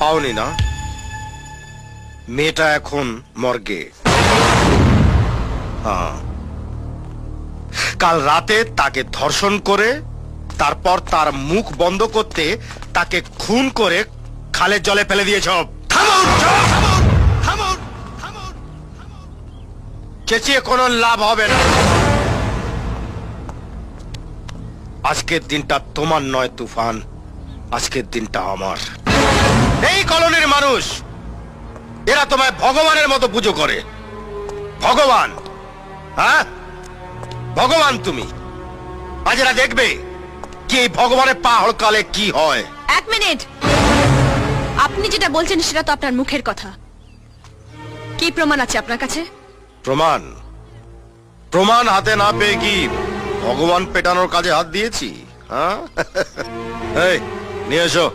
পাওনি না? মেয়েটা এখন মর্গে। হ্যাঁ, কাল রাতে তাকে ধর্ষণ করে তারপর তার মুখ বন্ধ করতে তাকে খুন করে খালের জলে ফেলে দিয়েছ। চেঁচিয়ে কোনো লাভ হবে না। আজকের দিনটা তোমার নয় তুফান, আজকের দিনটা আমার। এই কলোনির মানুষ এরা তোমায় ভগবানের মতো পুজো করে। ভগবান, হ্যাঁ ভগবান তুমি। আজ এরা দেখবে কি এই ভগবানের পা হড়কালে কি হয়। এক মিনিট, আপনি যেটা বলছেন সেটা তো আপনার মুখের কথা। কি প্রমাণ আছে আপনার কাছে? প্রমাণ? প্রমাণ হাতে না পেয়ে কি ভগবান পেটানোর কাজে হাত দিয়েছি? হ্যাঁ, এই নিয়ে এসো।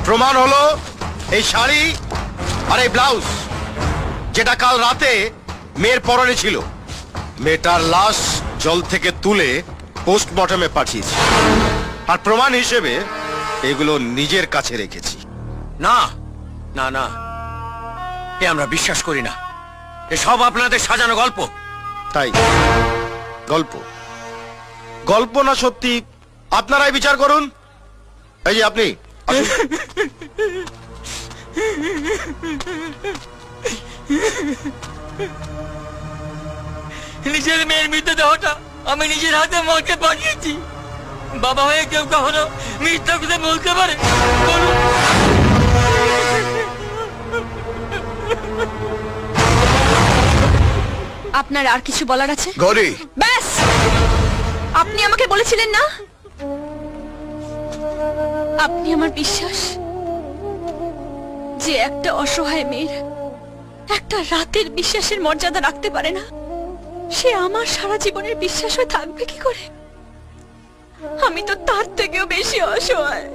প্রমাণ হলো এই শাড়ি আর এই ব্লাউজ, যেটা কাল রাতে মেয়ের পরনে ছিল। মেয়েটার লাশ জল থেকে তুলে পোস্টমর্টমে পাঠিয়েছি, আর প্রমাণ হিসেবে এগুলো নিজের কাছে রেখেছি। না না না, এ আমরা বিশ্বাস করি না। এসব আপনাদের সাজানো গল্প। তাই গল্প? গল্প না সত্যি আপনারাই বিচার করুন। এই যে আপনি আসুন। নিজের মেয়ের মৃতদেহটা আমি নিজের হাতে মরকে পাঠিয়েছি। বাবা হয়ে কেউ কখনো মিথ্যা কথা বলতে পারে? বলুন। আপনার আর কিছু বলার আছে? গৌরী, ব্যাস, আপনি আমাকে বলেছিলেন না আপনি আমার বিশ্বাস, যে একটা অসহায় মেয়ের একটা রাতের বিশ্বাসের মর্যাদা রাখতে পারে না, সে আমার সারা জীবনের বিশ্বাস হয়ে থাকবে কি করে? আমি তো তার থেকেও বেশি অসহায়।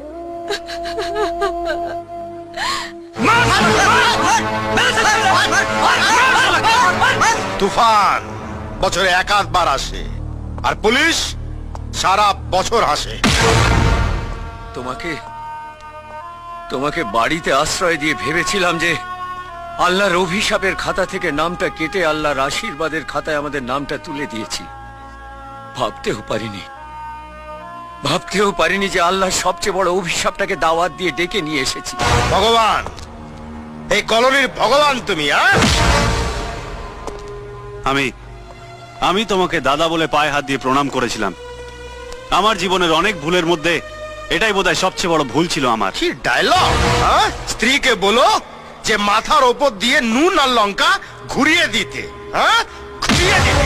তুফান বছরে একাধবার আসে, আর পুলিশ সারা বছর আসে। তোমাকে তোমাকে বাড়িতে আশ্রয় দিয়ে ভেবেছিলাম যে আল্লাহর অভিশাপের খাতা থেকে নামটা কেটে আল্লাহর আশীর্বাদের খাতায় আমাদের নামটা তুলে দিয়েছি। ভাবতেও পারিনি যে আল্লাহর সবচেয়ে বড় অভিশাপটাকে দাওয়াত দিয়ে ডেকে নিয়ে এসেছি। ভগবান, এই কলোনির ভগবান তুমি। আমি তোমাকে দাদা বলে পায়ে হাত দিয়ে প্রণাম করেছিলাম। আমার জীবনের অনেক ভুলের মধ্যে এটাই বোধহয় সবচেয়ে বড় ভুল ছিল আমার। কি ডায়লগ! স্ত্রীকে বলো যে মাথার ওপর দিয়ে নুন আর লঙ্কা ঘুরিয়ে দিতে। ঘুরিয়ে দিতে।